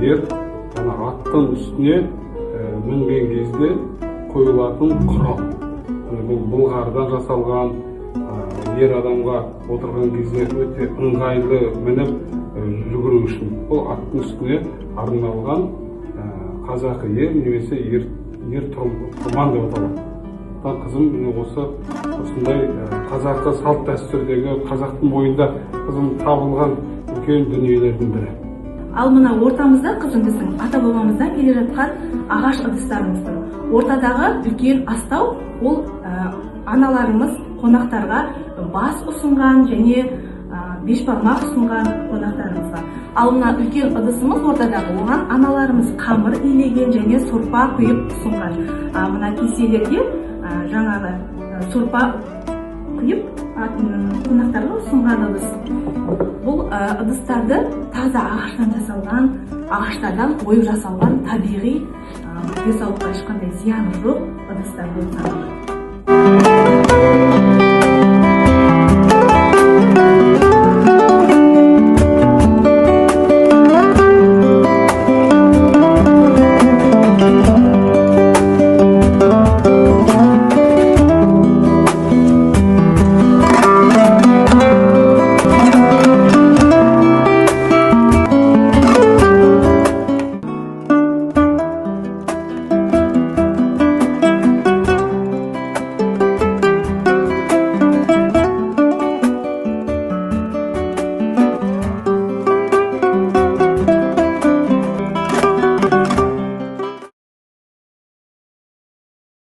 ер аттың үстіне мінген кезде қойылатын құрал. Бұл былғардан жасалған, ер адамға отырған кезде өте ыңғайлы мініп жүгіру үшін. Бұл аттың үстіне арналған қазақы ер немесе ер тұрман деп аталады. Қызым осындай қазақы салт дәстүрдегі қазақтың бойында қызым табылған үлкен дүниелердің бірі. Ал мына ортамызда қызым біздің ата бабамыздан келе жатқан ағаш ыдыстарымыз тұр. Ортадағы үлкен астау ол аналарымыз қонақтарға бас ұсынған және бешбармақ ұсынған қонақтарымызға. Ал мына үлкен ыдысымыз ортадағы, оған аналарымыз қамыр илеген және сорпа құйып ұсынған. Мына кеселерге жаңағы сорпа құйып қонақтарға ұсынған ыдыс. Бұл ыдыстарды таза ағаштан жасалған, ағаштардан ойып жасалған табиғи денсаулыққа ешқандай зияны жоқ ыдыстар болып саналады.